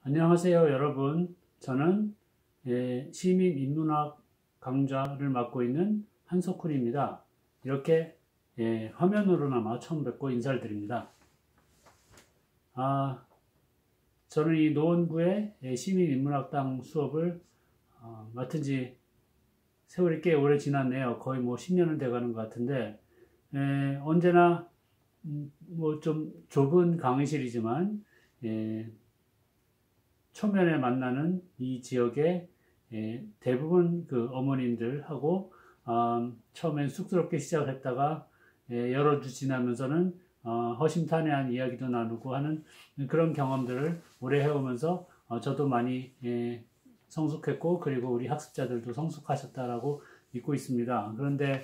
안녕하세요, 여러분. 저는 시민 인문학 강좌를 맡고 있는 한석훈입니다. 이렇게 화면으로나마 처음 뵙고 인사를 드립니다. 저는 이 노원구의 시민 인문학당 수업을 맡은 지 세월이 꽤 오래 지났네요. 거의 10년은 돼가는 것 같은데, 언제나 좀 좁은 강의실이지만 초면에 만나는 이 지역의 대부분 그 어머님들하고 처음엔 쑥스럽게 시작을 했다가 여러 주 지나면서는 허심탄회한 이야기도 나누고 하는 그런 경험들을 오래 해오면서 저도 많이 성숙했고, 그리고 우리 학습자들도 성숙하셨다라고 믿고 있습니다. 그런데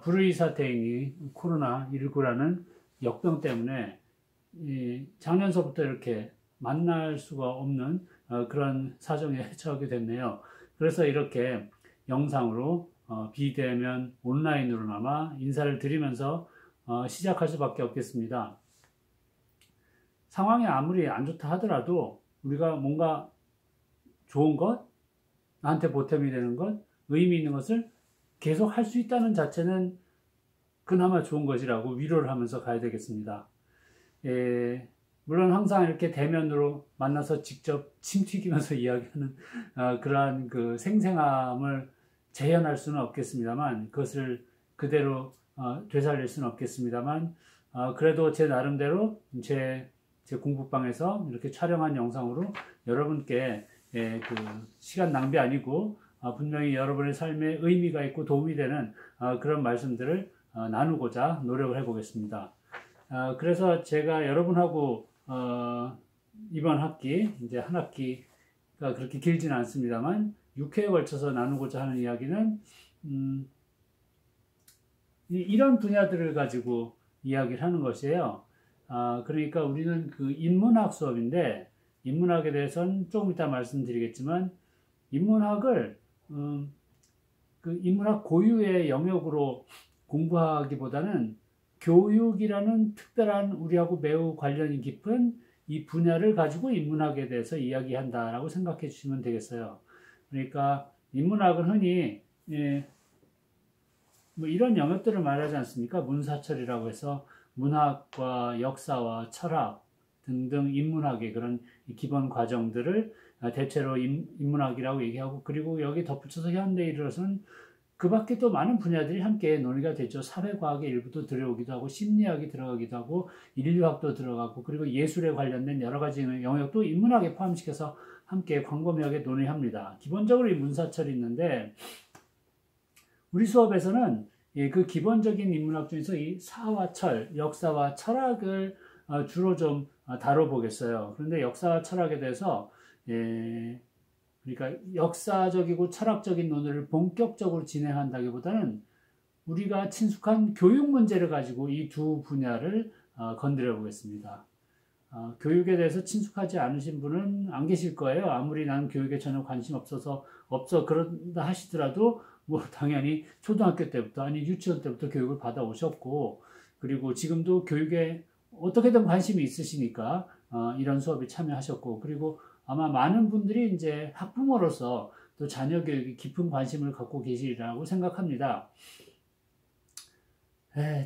불의사태인 코로나19라는 역병 때문에 작년서부터 이렇게 만날 수가 없는 그런 사정에 처하게 됐네요. 그래서 이렇게 영상으로 비대면 온라인으로나마 인사를 드리면서 시작할 수밖에 없겠습니다. 상황이 아무리 안 좋다 하더라도 우리가 뭔가 좋은 것, 나한테 보탬이 되는 것, 의미 있는 것을 계속 할 수 있다는 자체는 그나마 좋은 것이라고 위로를 하면서 가야 되겠습니다. 물론 항상 이렇게 대면으로 만나서 직접 침 튀기면서 이야기하는 그러한 그 생생함을 재현할 수는 없겠습니다만, 그것을 그대로 되살릴 수는 없겠습니다만, 그래도 제 나름대로 제 공부방에서 이렇게 촬영한 영상으로 여러분께 그 시간 낭비 아니고 분명히 여러분의 삶에 의미가 있고 도움이 되는 그런 말씀들을 나누고자 노력을 해보겠습니다. 그래서 제가 여러분하고 이번 학기, 이제 한 학기가 그렇게 길지는 않습니다만 6회에 걸쳐서 나누고자 하는 이야기는 이런 분야들을 가지고 이야기를 하는 것이에요. 그러니까 우리는 그 인문학 수업인데, 인문학에 대해서는 조금 이따 말씀드리겠지만, 인문학을 그 인문학 고유의 영역으로 공부하기보다는 교육이라는 특별한 우리하고 매우 관련이 깊은 이 분야를 가지고 인문학에 대해서 이야기한다라고 생각해 주시면 되겠어요. 그러니까 인문학은 흔히 이런 영역들을 말하지 않습니까? 문사철이라고 해서 문학과 역사와 철학 등등 인문학의 그런 기본 과정들을 대체로 인문학이라고 얘기하고, 그리고 여기 덧붙여서 현대에 이르러서는 그 밖에 또 많은 분야들이 함께 논의가 되죠. 사회과학의 일부도 들어오기도 하고, 심리학이 들어가기도 하고, 인류학도 들어가고, 그리고 예술에 관련된 여러 가지 영역도 인문학에 포함시켜서 함께 광범위하게 논의합니다. 기본적으로 이 문사철이 있는데, 우리 수업에서는 그 기본적인 인문학 중에서 이 사와 철, 역사와 철학을 주로 좀 다뤄보겠어요. 그런데 역사와 철학에 대해서 그러니까 역사적이고 철학적인 논의를 본격적으로 진행한다기보다는 우리가 친숙한 교육 문제를 가지고 이 두 분야를 건드려 보겠습니다. 교육에 대해서 친숙하지 않으신 분은 안 계실 거예요. 아무리 나는 교육에 전혀 관심 없어 그런다 하시더라도 당연히 초등학교 때부터, 아니 유치원 때부터 교육을 받아 오셨고, 그리고 지금도 교육에 어떻게든 관심이 있으시니까 이런 수업에 참여하셨고, 그리고 아마 많은 분들이 이제 학부모로서 또 자녀 교육에 깊은 관심을 갖고 계시리라고 생각합니다.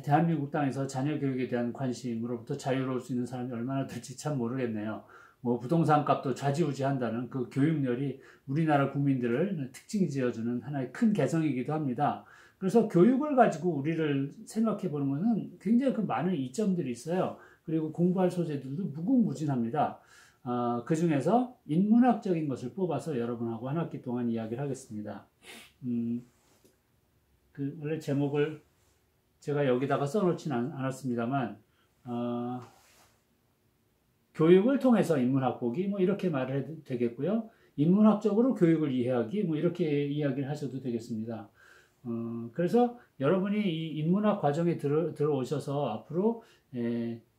대한민국 땅에서 자녀 교육에 대한 관심으로부터 자유로울 수 있는 사람이 얼마나 될지 참 모르겠네요. 부동산 값도 좌지우지한다는 그 교육열이 우리나라 국민들을 특징 지어주는 하나의 큰 개성이기도 합니다. 그래서 교육을 가지고 우리를 생각해 보는 것은 굉장히 그 많은 이점들이 있어요. 그리고 공부할 소재들도 무궁무진합니다. 그 중에서 인문학적인 것을 뽑아서 여러분하고 한 학기 동안 이야기를 하겠습니다. 원래 제목을 제가 여기다가 써놓지는 않았습니다만, 교육을 통해서 인문학 보기, 이렇게 말을 해도 되겠고요. 인문학적으로 교육을 이해하기, 이렇게 이야기를 하셔도 되겠습니다. 그래서 여러분이 이 인문학 과정에 들어오셔서 앞으로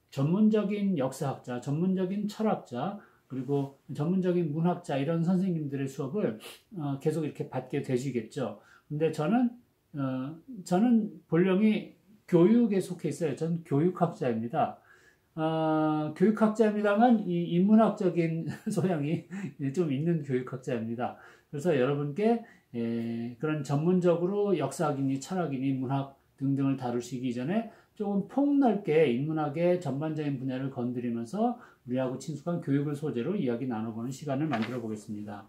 전문적인 역사학자, 전문적인 철학자, 그리고 전문적인 문학자, 이런 선생님들의 수업을 계속 이렇게 받게 되시겠죠. 근데 저는 본령이 교육에 속해 있어요. 저는 교육학자입니다. 교육학자입니다만 이 인문학적인 소양이 좀 있는 교육학자입니다. 그래서 여러분께 그런 전문적으로 역사학이니 철학이니 문학 등등을 다루시기 전에 조금 폭넓게 인문학의 전반적인 분야를 건드리면서 우리하고 친숙한 교육을 소재로 이야기 나눠보는 시간을 만들어 보겠습니다.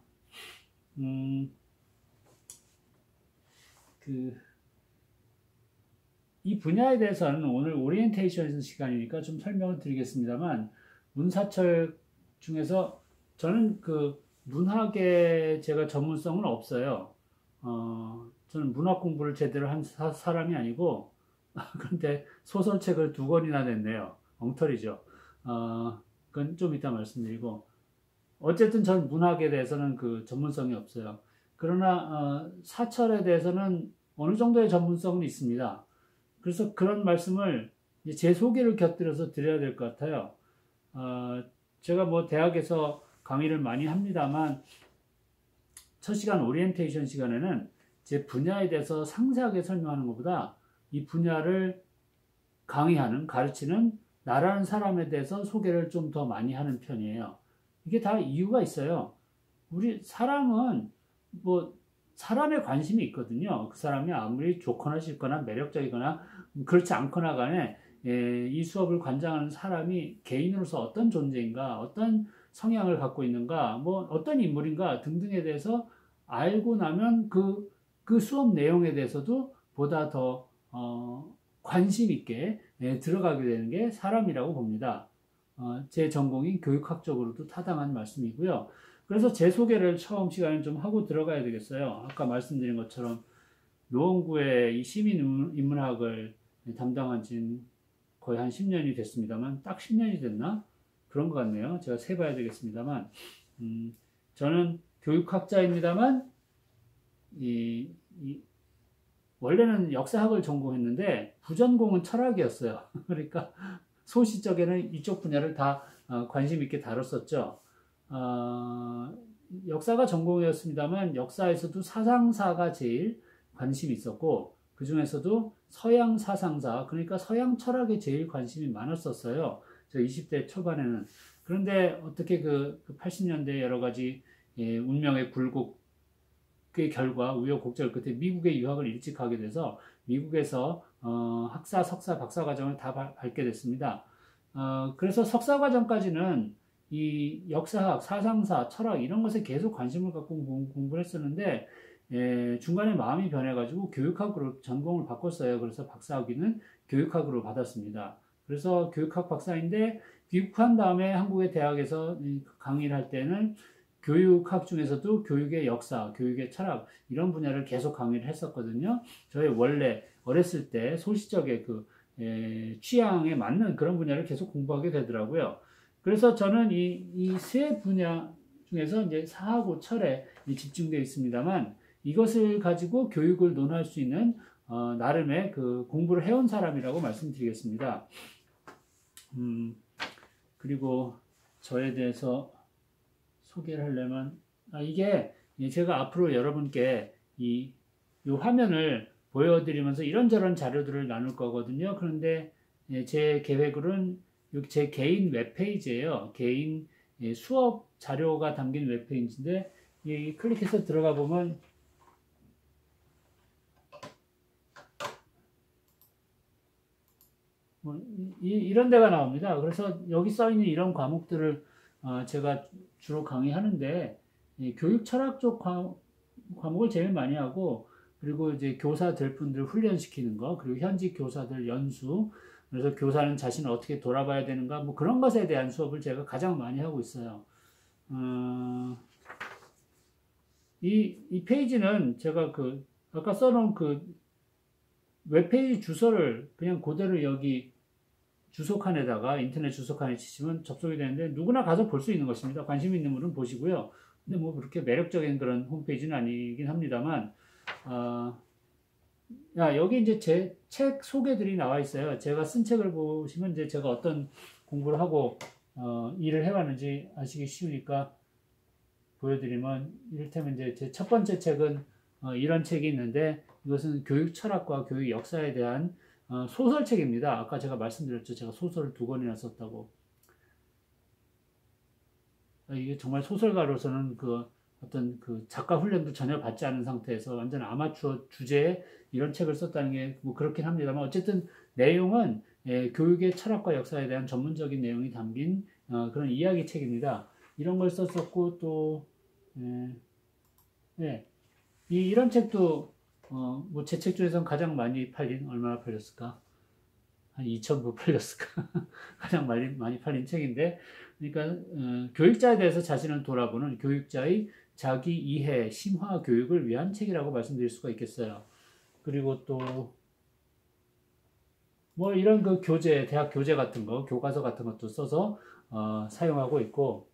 이 분야에 대해서는 오늘 오리엔테이션 시간이니까 좀 설명을 드리겠습니다만, 문사철 중에서 저는 문학에 제가 전문성은 없어요. 저는 문학 공부를 제대로 한 사람이 아니고, 그런데 소설책을 2권이나 냈네요. 엉터리죠. 그건 좀 이따 말씀드리고, 어쨌든 전 문학에 대해서는 전문성이 없어요. 그러나 사철에 대해서는 어느 정도의 전문성은 있습니다. 그래서 그런 말씀을 제 소개를 곁들여서 드려야 될 것 같아요. 제가 뭐 대학에서 강의를 많이 합니다만 첫 시간 오리엔테이션 시간에는 제 분야에 대해서 상세하게 설명하는 것보다 이 분야를 강의하는, 가르치는 나라는 사람에 대해서 소개를 좀 더 많이 하는 편이에요. 이게 다 이유가 있어요. 우리 사람은 뭐 사람에 관심이 있거든요. 그 사람이 아무리 좋거나 싫거나 매력적이거나 그렇지 않거나 간에 이 수업을 관장하는 사람이 개인으로서 어떤 존재인가, 어떤 성향을 갖고 있는가, 뭐 어떤 인물인가 등등에 대해서 알고 나면 그 수업 내용에 대해서도 보다 더 관심 있게 들어가게 되는 게 사람이라고 봅니다. 제 전공인 교육학적으로도 타당한 말씀이고요. 그래서 제 소개를 처음 시간에 좀 하고 들어가야 되겠어요. 아까 말씀드린 것처럼 노원구의 이 시민인문학을 담당한 지는 거의 한 10년이 됐습니다만, 딱 10년이 됐나? 그런 것 같네요. 제가 세봐야 되겠습니다만, 저는 교육학자입니다만, 원래는 역사학을 전공했는데, 부전공은 철학이었어요. 그러니까 소시적에는 이쪽 분야를 다 관심 있게 다뤘었죠. 역사가 전공이었습니다만 역사에서도 사상사가 제일 관심이 있었고 그 중에서도 서양 사상사, 그러니까 서양 철학에 제일 관심이 많았었어요. 저 20대 초반에는. 그런데 어떻게 80년대 여러 가지 운명의 굴곡의 결과 우여곡절 끝에 미국에 유학을 일찍 가게 돼서 미국에서 학사, 석사, 박사 과정을 다 밟게 됐습니다. 그래서 석사 과정까지는 이 역사학, 사상사, 철학 이런 것에 계속 관심을 갖고 공부를 했었는데 중간에 마음이 변해가지고 교육학으로 전공을 바꿨어요. 그래서 박사학위는 교육학으로 받았습니다. 그래서 교육학 박사인데 귀국한 다음에 한국의 대학에서 강의를 할 때는 교육학 중에서도 교육의 역사, 교육의 철학 이런 분야를 계속 강의를 했었거든요. 저의 원래 어렸을 때 소시적의 취향에 맞는 그런 분야를 계속 공부하게 되더라고요. 그래서 저는 이 세 분야 중에서 이제 사하고 철에 집중되어 있습니다만 이것을 가지고 교육을 논할 수 있는 나름의 공부를 해온 사람이라고 말씀드리겠습니다. 그리고 저에 대해서 소개를 하려면 이게 제가 앞으로 여러분께 이 화면을 보여드리면서 이런저런 자료들을 나눌 거거든요. 그런데 제 계획으로는 제 개인 웹페이지예요. 개인 수업 자료가 담긴 웹페이지인데 클릭해서 들어가 보면 이런 데가 나옵니다. 그래서 여기 써 있는 이런 과목들을 제가 주로 강의하는데 교육 철학 쪽 과목을 제일 많이 하고 그리고 이제 교사 될 분들 훈련시키는 거 그리고 현직 교사들 연수 그래서 교사는 자신을 어떻게 돌아봐야 되는가 뭐 그런 것에 대한 수업을 제가 가장 많이 하고 있어요. 이 페이지는 제가 아까 써놓은 웹페이지 주소를 그냥 그대로 여기 주소칸에다가 인터넷 주소칸에 치시면 접속이 되는데 누구나 가서 볼 수 있는 것입니다. 관심 있는 분은 보시고요. 근데 뭐 그렇게 매력적인 그런 홈페이지는 아니긴 합니다만 여기 이제 제 책 소개들이 나와 있어요. 제가 쓴 책을 보시면 이제 제가 어떤 공부를 하고 일을 해왔는지 아시기 쉬우니까 보여드리면 이를테면 이제 제 첫 번째 책은 이런 책이 있는데 이것은 교육 철학과 교육 역사에 대한 소설책입니다. 아까 제가 말씀드렸죠. 제가 소설을 2권이나 썼다고. 이게 정말 소설가로서는 그 어떤 그 작가 훈련도 전혀 받지 않은 상태에서 완전 아마추어 주제에 이런 책을 썼다는 게 뭐 그렇긴 합니다만 어쨌든 내용은 교육의 철학과 역사에 대한 전문적인 내용이 담긴 그런 이야기 책입니다. 이런 걸 썼었고 또 이런 책도 뭐 제 책 중에서 가장 많이 팔린 얼마나 팔렸을까? 한 2,000부 팔렸을까? 가장 많이 팔린 책인데, 그러니까 교육자에 대해서 자신을 돌아보는 교육자의 자기 이해, 심화 교육을 위한 책이라고 말씀드릴 수가 있겠어요. 그리고 또 뭐 이런 그 교재, 대학 교재 같은 거, 교과서 같은 것도 써서 사용하고 있고,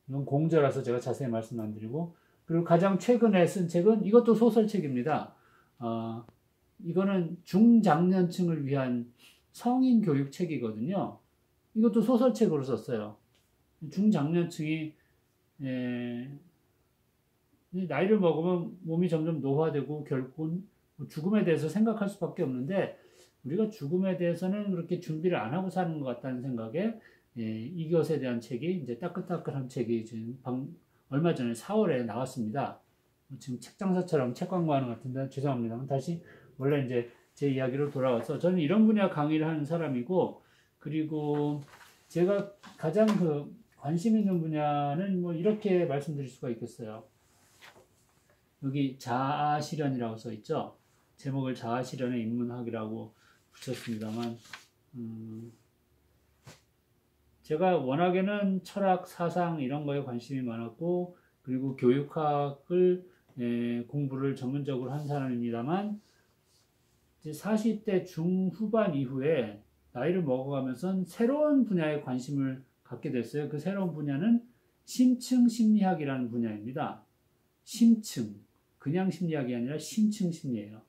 이건 공저라서 제가 자세히 말씀 안 드리고, 그리고 가장 최근에 쓴 책은 이것도 소설책입니다. 이거는 중장년층을 위한 성인 교육 책이거든요. 이것도 소설책으로 썼어요. 중장년층이 나이를 먹으면 몸이 점점 노화되고 결국은 죽음에 대해서 생각할 수밖에 없는데 우리가 죽음에 대해서는 그렇게 준비를 안 하고 사는 것 같다는 생각에 이것에 대한 책이 이제 따끈따끈한 책이 지금 얼마 전에 4월에 나왔습니다. 지금 책 장사처럼 책 광고하는 것 같은데 죄송합니다. 다시 원래 이제 제 이야기로 돌아와서 저는 이런 분야 강의를 하는 사람이고 그리고 제가 가장 그 관심 있는 분야는 뭐 이렇게 말씀드릴 수가 있겠어요. 여기 자아실현이라고 써 있죠. 제목을 자아실현의 인문학이라고 붙였습니다만 제가 워낙에는 철학, 사상 이런 거에 관심이 많았고 그리고 교육학을 공부를 전문적으로 한 사람입니다만 이제 40대 중후반 이후에 나이를 먹어가면서 새로운 분야에 관심을 갖게 됐어요. 그 새로운 분야는 심층 심리학이라는 분야입니다. 심층, 그냥 심리학이 아니라 심층 심리예요.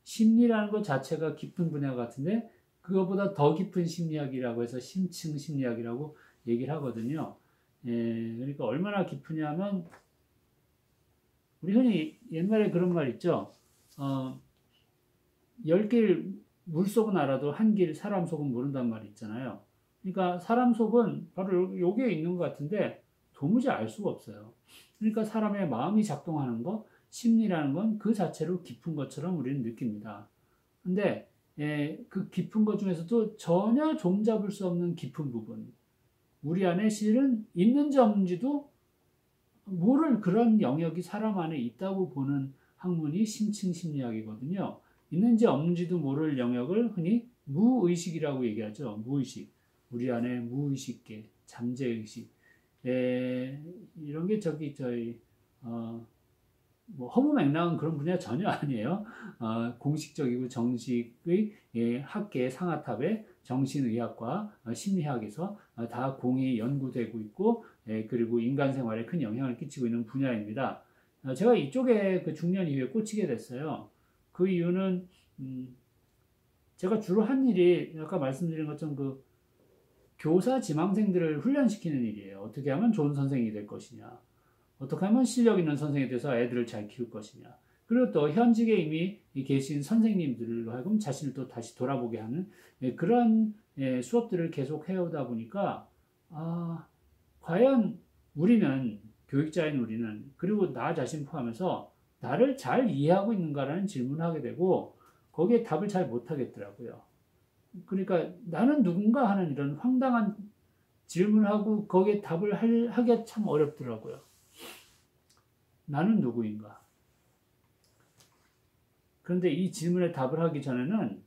심리라는 것 자체가 깊은 분야 같은데 그거보다 더 깊은 심리학이라고 해서 심층 심리학이라고 얘기를 하거든요. 그러니까 얼마나 깊으냐면 우리 흔히 옛날에 그런 말 있죠. 10길 물속은 알아도 한 길 사람 속은 모른단 말이 있잖아요. 그러니까 사람 속은 바로 여기에 있는 것 같은데 도무지 알 수가 없어요. 그러니까 사람의 마음이 작동하는 거, 심리라는 건 그 자체로 깊은 것처럼 우리는 느낍니다. 근데 그 깊은 것 중에서도 전혀 종잡을 수 없는 깊은 부분, 우리 안에 실은 있는지 없는지도 모를 그런 영역이 사람 안에 있다고 보는 학문이 심층 심리학이거든요. 있는지 없는지도 모를 영역을 흔히 무의식이라고 얘기하죠. 무의식. 우리 안에 무의식계, 잠재의식. 이런 게 저희 뭐 허무맹랑한 그런 분야 전혀 아니에요. 공식적이고 정식의 학계 상하탑의 정신의학과 심리학에서 다 공히 연구되고 있고 그리고 인간 생활에 큰 영향을 끼치고 있는 분야입니다. 제가 이쪽에 그 중년 이후에 꽂히게 됐어요. 그 이유는 제가 주로 한 일이 아까 말씀드린 것처럼 그 교사 지망생들을 훈련시키는 일이에요. 어떻게 하면 좋은 선생님이 될 것이냐. 어떻게 하면 실력 있는 선생이 돼서 애들을 잘 키울 것이냐. 그리고 또 현직에 이미 계신 선생님들로 하여금 자신을 또 다시 돌아보게 하는 그런 수업들을 계속 해오다 보니까 과연 우리는 교육자인 우리는 그리고 나 자신 포함해서 나를 잘 이해하고 있는가라는 질문을 하게 되고 거기에 답을 잘 못하겠더라고요. 그러니까 나는 누군가 하는 이런 황당한 질문을 하고 거기에 답을 하기가 참 어렵더라고요. 나는 누구인가? 그런데 이 질문에 답을 하기 전에는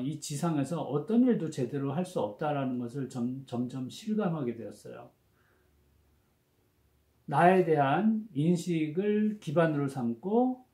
이 지상에서 어떤 일도 제대로 할 수 없다라는 것을 점점 실감하게 되었어요. 나에 대한 인식을 기반으로 삼고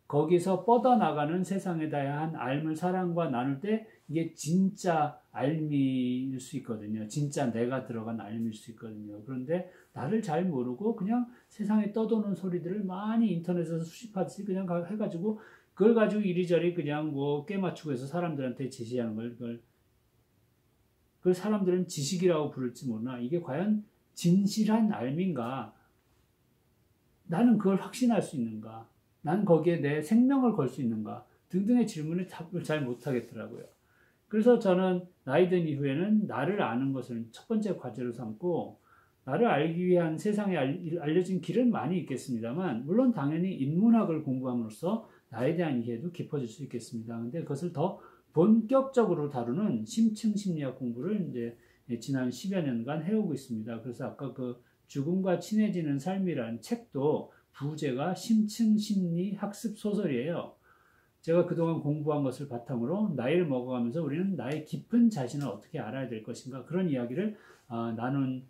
거기서 뻗어나가는 세상에 대한 알물 사랑과 나눌 때 이게 진짜 알미일 수 있거든요. 진짜 내가 들어간 알미일 수 있거든요. 그런데 나를 잘 모르고 그냥 세상에 떠도는 소리들을 많이 인터넷에서 수집하듯이 그냥 해가지고 그걸 가지고 이리저리 그냥 뭐 꿰맞추고 해서 사람들한테 제시하는 그걸 사람들은 지식이라고 부를지 모르나 이게 과연 진실한 알미인가? 나는 그걸 확신할 수 있는가? 난 거기에 내 생명을 걸 수 있는가? 등등의 질문에 답을 잘 못하겠더라고요. 그래서 저는 나이 든 이후에는 나를 아는 것을 첫 번째 과제로 삼고, 나를 알기 위한 세상에 알려진 길은 많이 있겠습니다만, 물론 당연히 인문학을 공부함으로써 나에 대한 이해도 깊어질 수 있겠습니다. 근데 그것을 더 본격적으로 다루는 심층 심리학 공부를 이제 지난 10여 년간 해오고 있습니다. 그래서 아까 그 죽음과 친해지는 삶이라는 책도 부제가 심층 심리 학습 소설이에요. 제가 그동안 공부한 것을 바탕으로 나이를 먹어가면서 우리는 나의 깊은 자신을 어떻게 알아야 될 것인가, 그런 이야기를 나눈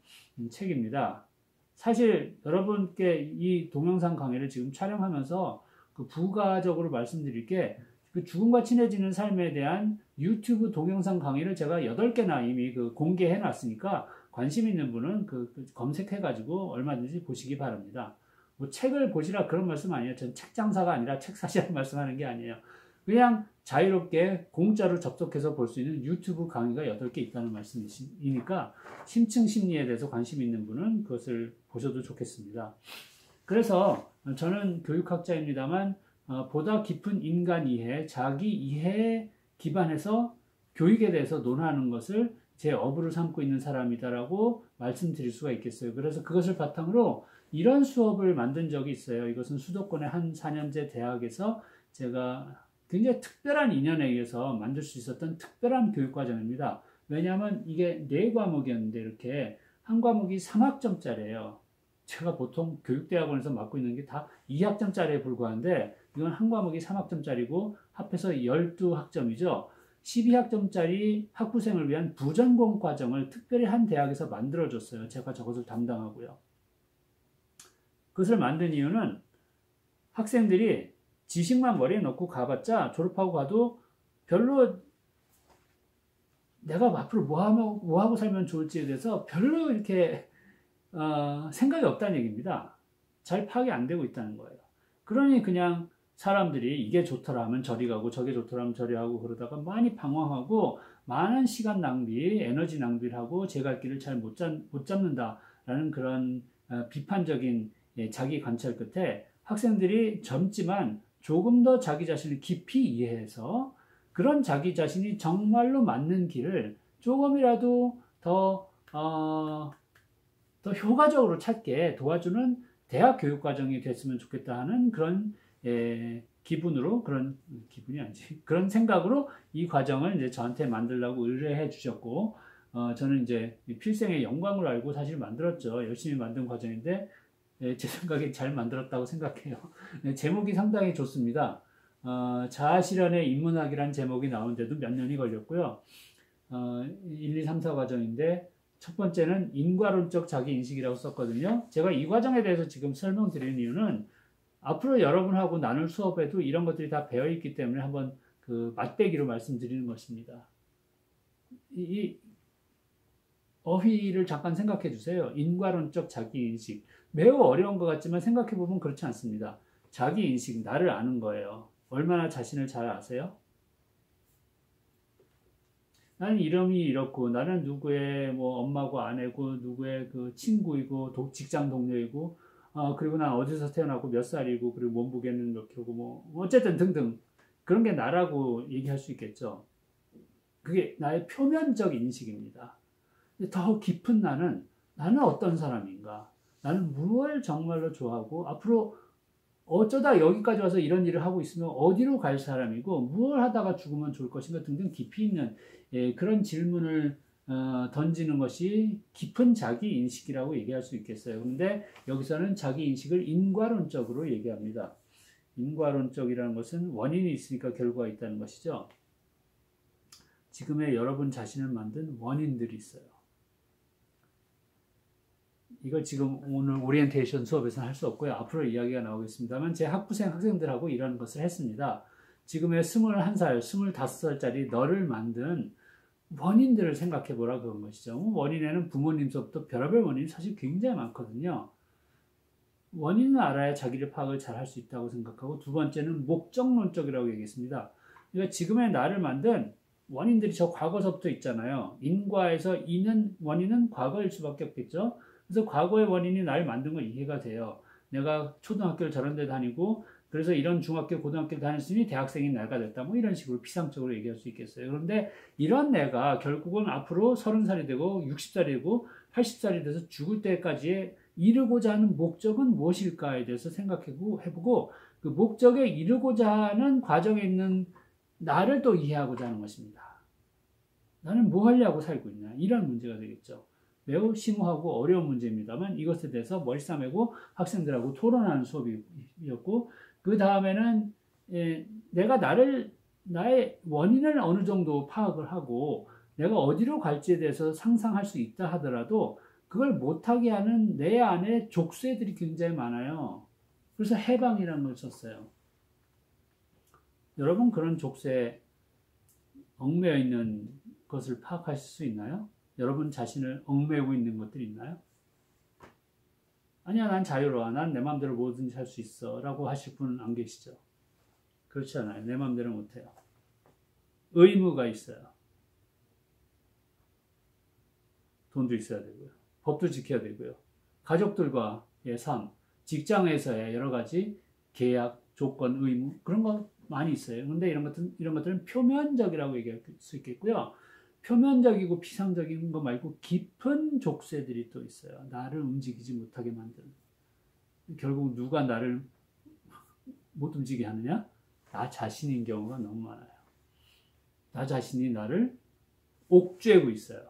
책입니다. 사실 여러분께 이 동영상 강의를 지금 촬영하면서 그 부가적으로 말씀드릴 게, 그 죽음과 친해지는 삶에 대한 유튜브 동영상 강의를 제가 8개나 이미 그 공개해 놨으니까 관심 있는 분은 검색해 가지고 얼마든지 보시기 바랍니다. 뭐 책을 보시라 그런 말씀 아니에요. 전 책 장사가 아니라 책 사시라는 말씀하는 게 아니에요. 그냥 자유롭게 공짜로 접속해서 볼 수 있는 유튜브 강의가 8개 있다는 말씀이니까 심층 심리에 대해서 관심 있는 분은 그것을 보셔도 좋겠습니다. 그래서 저는 교육학자입니다만 보다 깊은 인간 이해, 자기 이해에 기반해서 교육에 대해서 논하는 것을 제 업으로 삼고 있는 사람이다라고 말씀드릴 수가 있겠어요. 그래서 그것을 바탕으로 이런 수업을 만든 적이 있어요. 이것은 수도권의 한 4년제 대학에서 제가 굉장히 특별한 인연에 의해서 만들 수 있었던 특별한 교육과정입니다. 왜냐하면 이게 4과목이었는데 이렇게 한 과목이 3학점짜리예요. 제가 보통 교육대학원에서 맡고 있는 게 다 2학점짜리에 불과한데 이건 한 과목이 3학점짜리고 합해서 12학점이죠. 12학점짜리 학부생을 위한 부전공 과정을 특별히 한 대학에서 만들어줬어요. 제가 저것을 담당하고요. 그것을 만든 이유는 학생들이 지식만 머리에 넣고 가봤자 졸업하고 가도 별로 내가 앞으로 뭐 하고 살면 좋을지에 대해서 별로 이렇게 생각이 없다는 얘기입니다. 잘 파악이 안 되고 있다는 거예요. 그러니 그냥 사람들이 이게 좋더라 하면 저리 가고 저게 좋더라 하면 저리 하고 그러다가 많이 방황하고 많은 시간 낭비, 에너지 낭비를 하고 제 갈 길을 잘 못 잡는다라는 그런 비판적인 자기 관찰 끝에 학생들이 젊지만 조금 더 자기 자신을 깊이 이해해서 그런 자기 자신이 정말로 맞는 길을 조금이라도 더 효과적으로 찾게 도와주는 대학 교육 과정이 됐으면 좋겠다 하는 그런 기분으로, 기분이 아니지, 그런 생각으로 이 과정을 이제 저한테 만들라고 의뢰해 주셨고, 저는 이제 필생의 영광으로 알고 사실 만들었죠. 열심히 만든 과정인데 제 생각에 잘 만들었다고 생각해요. 제목이 상당히 좋습니다. 자아실현의 인문학이라는 제목이 나오는데도 몇 년이 걸렸고요. 1, 2, 3, 4 과정인데 첫 번째는 인과론적 자기인식이라고 썼거든요. 제가 이 과정에 대해서 지금 설명드리는 이유는 앞으로 여러분하고 나눌 수업에도 이런 것들이 다 배어있기 때문에 한번 그 맛배기로 말씀드리는 것입니다. 이 어휘를 잠깐 생각해 주세요. 인과론적 자기인식. 매우 어려운 것 같지만 생각해 보면 그렇지 않습니다. 자기인식, 나를 아는 거예요. 얼마나 자신을 잘 아세요? 나는 이름이 이렇고, 나는 누구의 뭐 엄마고 아내고, 누구의 그 친구이고, 직장 동료이고, 그리고 난 어디서 태어나고 몇 살이고, 그리고 몸무게는 몇 킬로고, 뭐, 어쨌든 등등. 그런 게 나라고 얘기할 수 있겠죠. 그게 나의 표면적 인식입니다. 더 깊은 나는 어떤 사람인가? 나는 무엇을 정말로 좋아하고, 앞으로 어쩌다 여기까지 와서 이런 일을 하고 있으면 어디로 갈 사람이고, 무엇을 하다가 죽으면 좋을 것인가 등등 깊이 있는 그런 질문을 던지는 것이 깊은 자기인식이라고 얘기할 수 있겠어요. 그런데 여기서는 자기인식을 인과론적으로 얘기합니다. 인과론적이라는 것은 원인이 있으니까 결과가 있다는 것이죠. 지금의 여러분 자신을 만든 원인들이 있어요. 이걸 지금 오늘 오리엔테이션 수업에서는 할 수 없고요. 앞으로 이야기가 나오겠습니다만 제 학생들하고 이런 것을 했습니다. 지금의 21살, 25살짜리 너를 만든 원인들을 생각해 보라 그런 것이죠. 원인에는 부모님서부터 별의별 원인이 사실 굉장히 많거든요. 원인을 알아야 자기를 파악을 잘 할 수 있다고 생각하고, 두 번째는 목적론적이라고 얘기했습니다. 그러니까 지금의 나를 만든 원인들이 저 과거서부터 있잖아요. 인과에서 원인은 과거일 수밖에 없겠죠. 그래서 과거의 원인이 날 만든 건 이해가 돼요. 내가 초등학교를 저런 데 다니고 그래서 이런 중학교, 고등학교 다녔으니 대학생인 내가 됐다. 뭐 이런 식으로 피상적으로 얘기할 수 있겠어요. 그런데 이런 내가 결국은 앞으로 30살이 되고 60살이 되고 80살이 돼서 죽을 때까지 이루고자 하는 목적은 무엇일까에 대해서 생각해보고 그 목적에 이루고자 하는 과정에 있는 나를 또 이해하고자 하는 것입니다. 나는 뭐 하려고 살고 있냐? 이런 문제가 되겠죠. 매우 심오하고 어려운 문제입니다만 이것에 대해서 머리 싸매고 학생들하고 토론하는 수업이었고 그 다음에는 내가 나의 원인을 어느 정도 파악을 하고 내가 어디로 갈지에 대해서 상상할 수 있다 하더라도 그걸 못하게 하는 내 안에 족쇄들이 굉장히 많아요. 그래서 해방이라는 걸 썼어요. 여러분 그런 족쇄에 얽매여 있는 것을 파악하실 수 있나요? 여러분 자신을 얽매고 있는 것들이 있나요? 아니야, 난 자유로워. 난 내 마음대로 뭐든지 할 수 있어. 라고 하실 분은 안 계시죠? 그렇지 않아요. 내 마음대로 못해요. 의무가 있어요. 돈도 있어야 되고요. 법도 지켜야 되고요. 가족들과의 삶, 직장에서의 여러 가지 계약, 조건, 의무, 그런 거 많이 있어요. 근데 이런 것들은 표면적이라고 얘기할 수 있겠고요. 표면적이고 피상적인 거 말고 깊은 족쇄들이 또 있어요. 나를 움직이지 못하게 만드는. 결국 누가 나를 못 움직이게 하느냐? 나 자신인 경우가 너무 많아요. 나 자신이 나를 옥죄고 있어요.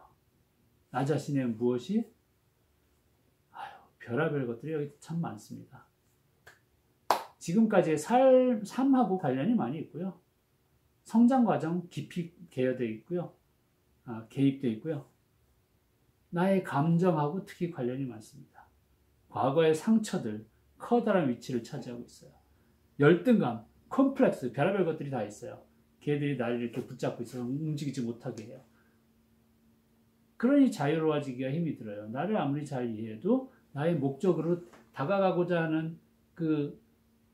나 자신의 무엇이? 별의별 것들이 여기 참 많습니다. 지금까지의 삶하고 관련이 많이 있고요. 성장 과정 깊이 개여되어 있고요. 개입되어 있고요. 나의 감정하고 특히 관련이 많습니다. 과거의 상처들, 커다란 위치를 차지하고 있어요. 열등감, 컴플렉스, 별의별 것들이 다 있어요. 걔들이 나를 이렇게 붙잡고 있어서 움직이지 못하게 해요. 그러니 자유로워지기가 힘이 들어요. 나를 아무리 잘 이해해도 나의 목적으로 다가가고자 하는 그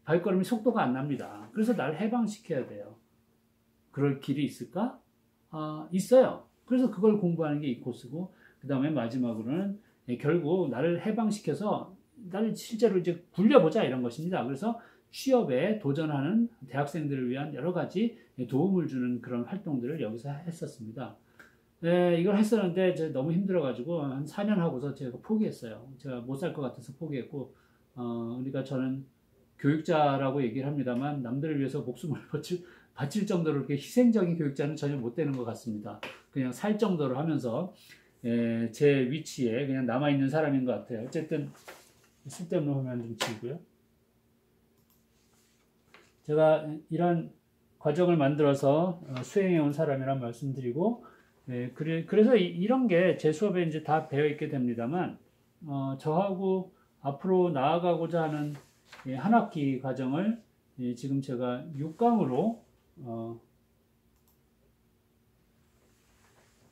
발걸음이 속도가 안 납니다. 그래서 나를 해방시켜야 돼요. 그럴 길이 있을까? 있어요. 그래서 그걸 공부하는 게 이 코스고, 그 다음에 마지막으로는 결국 나를 해방시켜서 나를 실제로 이제 굴려보자 이런 것입니다. 그래서 취업에 도전하는 대학생들을 위한 여러 가지 도움을 주는 그런 활동들을 여기서 했었습니다. 이걸 했었는데 너무 힘들어가지고 한 4년 하고서 제가 포기했어요. 제가 못 살 것 같아서 포기했고, 그러니까 저는 교육자라고 얘기를 합니다만 남들을 위해서 목숨을 바칠 정도로 이렇게 희생적인 교육자는 전혀 못 되는 것 같습니다. 그냥 살 정도로 하면서 제 위치에 그냥 남아있는 사람인 것 같아요. 어쨌든 쓸데없는 화면 좀 지우고요. 제가 이런 과정을 만들어서 수행해온 사람이란 말씀드리고, 그래서 이런 게 제 수업에 이제 다 배어 있게 됩니다만, 저하고 앞으로 나아가고자 하는 한 학기 과정을 지금 제가 6강으로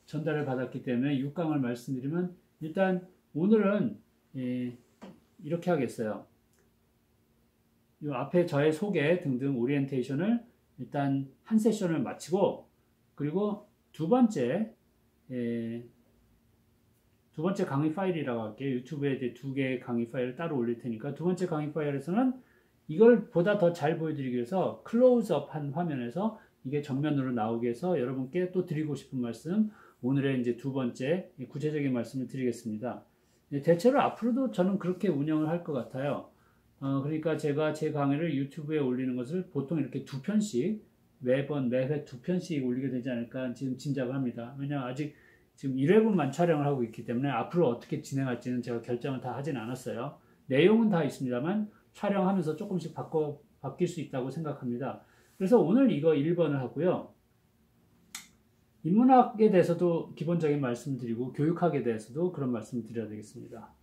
전달을 받았기 때문에 6강을 말씀드리면, 일단 오늘은 이렇게 하겠어요. 이 앞에 저의 소개 등등 오리엔테이션을 일단 한 세션을 마치고, 그리고 두 번째 강의 파일이라고 할게요. 유튜브에 이제 2개의 강의 파일을 따로 올릴 테니까, 두 번째 강의 파일에서는 이걸 보다 더 잘 보여드리기 위해서 클로즈업 한 화면에서 이게 정면으로 나오게 해서 여러분께 또 드리고 싶은 말씀, 오늘의 이제 두 번째 구체적인 말씀을 드리겠습니다. 대체로 앞으로도 저는 그렇게 운영을 할 것 같아요. 그러니까 제가 제 강의를 유튜브에 올리는 것을 보통 이렇게 2편씩, 매회 2편씩 올리게 되지 않을까 지금 짐작을 합니다. 왜냐하면 아직 지금 1회분만 촬영을 하고 있기 때문에 앞으로 어떻게 진행할지는 제가 결정을 다 하진 않았어요. 내용은 다 있습니다만 촬영하면서 조금씩 바뀔 수 있다고 생각합니다. 그래서 오늘 이거 1번을 하고요. 인문학에 대해서도 기본적인 말씀을 드리고, 교육학에 대해서도 그런 말씀을 드려야 되겠습니다.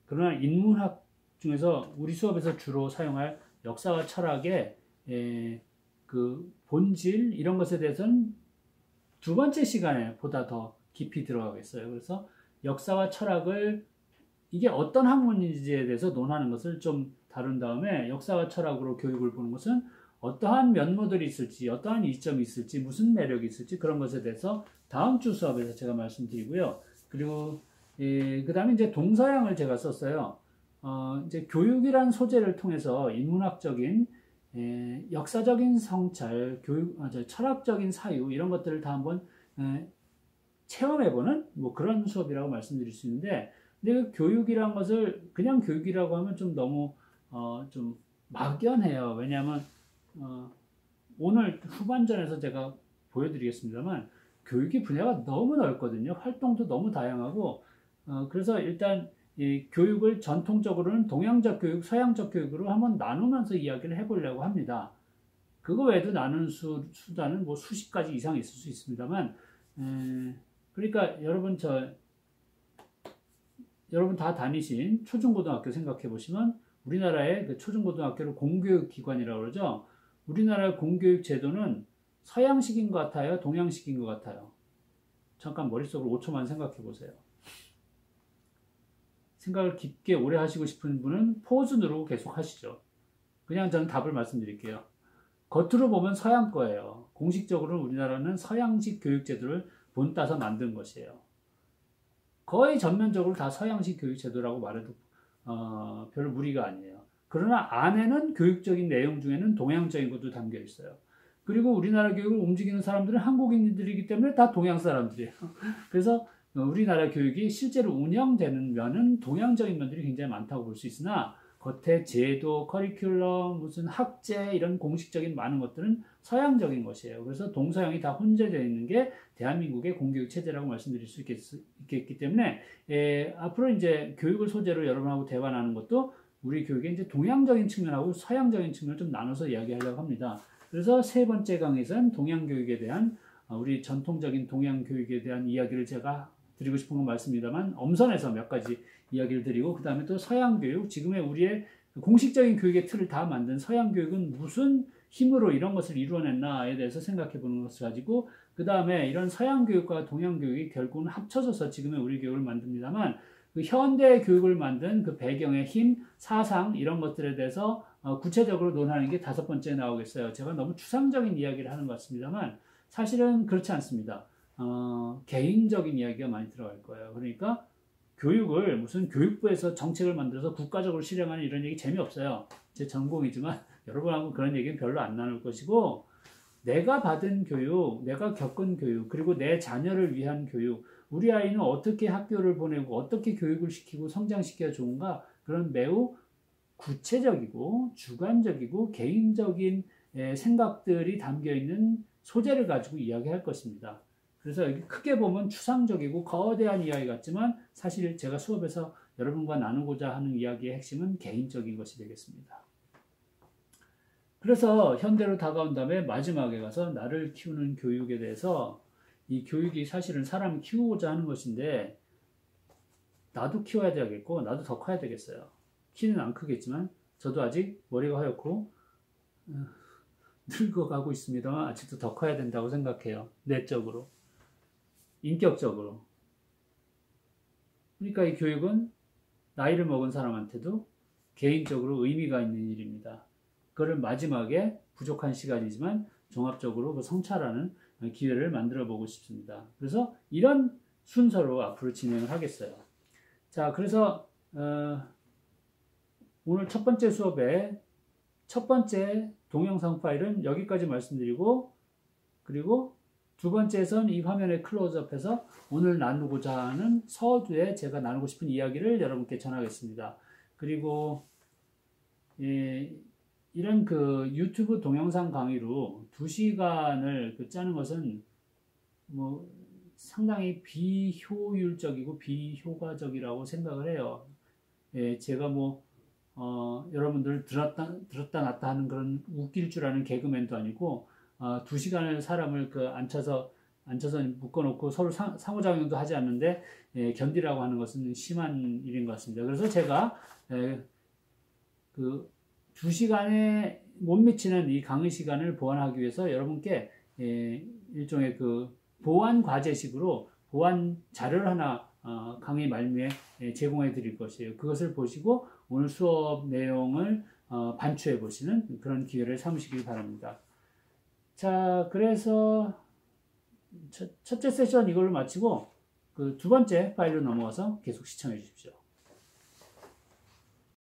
그러나 인문학 중에서 우리 수업에서 주로 사용할 역사와 철학의 그 본질, 이런 것에 대해서는 두 번째 시간에 보다 더 깊이 들어가겠어요. 그래서 역사와 철학을 이게 어떤 학문인지에 대해서 논하는 것을 좀 다룬 다음에, 역사와 철학으로 교육을 보는 것은 어떠한 면모들이 있을지, 어떠한 이점이 있을지, 무슨 매력이 있을지, 그런 것에 대해서 다음 주 수업에서 제가 말씀드리고요. 그리고 그 다음에 이제 동서양을 제가 썼어요. 이제 교육이란 소재를 통해서 인문학적인 역사적인 성찰, 철학적인 사유 이런 것들을 다 한번 체험해보는 뭐 그런 수업이라고 말씀드릴 수 있는데, 근데 그 교육이란 것을 그냥 교육이라고 하면 좀 너무 좀 막연해요. 왜냐하면 오늘 후반전에서 제가 보여드리겠습니다만 교육의 분야가 너무 넓거든요. 활동도 너무 다양하고 그래서 일단 이 교육을 전통적으로는 동양적 교육, 서양적 교육으로 한번 나누면서 이야기를 해보려고 합니다. 그거 외에도 나누는 수단은 뭐 수십 가지 이상 있을 수 있습니다만, 그러니까 여러분 다 다니신 초중고등학교 생각해 보시면 우리나라의 그 초중고등학교를 공교육 기관이라고 그러죠. 우리나라의 공교육 제도는 서양식인 것 같아요, 동양식인 것 같아요. 잠깐 머릿속으로 5초만 생각해 보세요. 생각을 깊게 오래 하시고 싶은 분은 포즈 누르고 계속 하시죠. 그냥 저는 답을 말씀드릴게요. 겉으로 보면 서양 거예요. 공식적으로는 우리나라는 서양식 교육제도를 본따서 만든 것이에요. 거의 전면적으로 다 서양식 교육제도라고 말해도 별 무리가 아니에요. 그러나 안에는 교육적인 내용 중에는 동양적인 것도 담겨 있어요. 그리고 우리나라 교육을 움직이는 사람들은 한국인들이기 때문에 다 동양 사람들이에요. 그래서 우리나라 교육이 실제로 운영되는 면은 동양적인 면들이 굉장히 많다고 볼 수 있으나 겉에 제도, 커리큘럼, 무슨 학제 이런 공식적인 많은 것들은 서양적인 것이에요. 그래서 동서양이 다 혼재되어 있는 게 대한민국의 공교육 체제라고 말씀드릴 수 있겠기 때문에 앞으로 이제 교육을 소재로 여러분하고 대화 나누는 것도 우리 교육의 이제 동양적인 측면하고 서양적인 측면을 좀 나눠서 이야기하려고 합니다. 그래서 세 번째 강의에서는 동양 교육에 대한 우리 전통적인 동양 교육에 대한 이야기를 제가 드리고 싶은 건 맞습니다만 엄선해서 몇 가지 이야기를 드리고 그 다음에 또 서양 교육, 지금의 우리의 공식적인 교육의 틀을 다 만든 서양 교육은 무슨 힘으로 이런 것을 이루어냈나에 대해서 생각해 보는 것을 가지고 그 다음에 이런 서양 교육과 동양 교육이 결국은 합쳐져서 지금의 우리 교육을 만듭니다만 그 현대 교육을 만든 그 배경의 힘, 사상 이런 것들에 대해서 구체적으로 논하는 게 다섯 번째에 나오겠어요. 제가 너무 추상적인 이야기를 하는 것 같습니다만 사실은 그렇지 않습니다. 개인적인 이야기가 많이 들어갈 거예요. 그러니까 교육을 무슨 교육부에서 정책을 만들어서 국가적으로 실행하는 이런 얘기 재미없어요. 제 전공이지만 여러분하고 그런 얘기는 별로 안 나눌 것이고 내가 받은 교육, 내가 겪은 교육, 그리고 내 자녀를 위한 교육, 우리 아이는 어떻게 학교를 보내고 어떻게 교육을 시키고 성장시켜야 좋은가 그런 매우 구체적이고 주관적이고 개인적인 생각들이 담겨있는 소재를 가지고 이야기할 것입니다. 그래서 여기 크게 보면 추상적이고 거대한 이야기 같지만 사실 제가 수업에서 여러분과 나누고자 하는 이야기의 핵심은 개인적인 것이 되겠습니다. 그래서 현대로 다가온 다음에 마지막에 가서 나를 키우는 교육에 대해서 이 교육이 사실은 사람을 키우고자 하는 것인데 나도 키워야 되겠고 나도 더 커야 되겠어요. 키는 안 크겠지만 저도 아직 머리가 하얗고 늙어가고 있습니다만 아직도 더 커야 된다고 생각해요. 내적으로. 인격적으로. 그러니까 이 교육은 나이를 먹은 사람한테도 개인적으로 의미가 있는 일입니다. 그거를 마지막에 부족한 시간이지만 종합적으로 그 성찰하는 기회를 만들어 보고 싶습니다. 그래서 이런 순서로 앞으로 진행을 하겠어요. 자, 그래서 오늘 첫 번째 수업의 첫 번째 동영상 파일은 여기까지 말씀드리고 그리고 두 번째에선 이 화면에 클로즈업해서 오늘 나누고자 하는 서두에 제가 나누고 싶은 이야기를 여러분께 전하겠습니다. 그리고 이런 그 유튜브 동영상 강의로 2시간을 짜는 것은 뭐 상당히 비효율적이고 비효과적이라고 생각을 해요. 제가 뭐 여러분들 들었다 놨다 하는 그런 웃길 줄 아는 개그맨도 아니고 2시간을 사람을 앉혀서 묶어놓고 서로 상호작용도 하지 않는데 견디라고 하는 것은 심한 일인 것 같습니다. 그래서 제가 그 2시간에 못 미치는 이 강의 시간을 보완하기 위해서 여러분께 일종의 그 보완 과제식으로 보완 자료를 하나 강의 말미에 제공해 드릴 것이에요. 그것을 보시고 오늘 수업 내용을 반추해 보시는 그런 기회를 삼으시길 바랍니다. 자, 그래서 첫째 세션 이걸로 마치고 그 두 번째 파일로 넘어가서 계속 시청해 주십시오.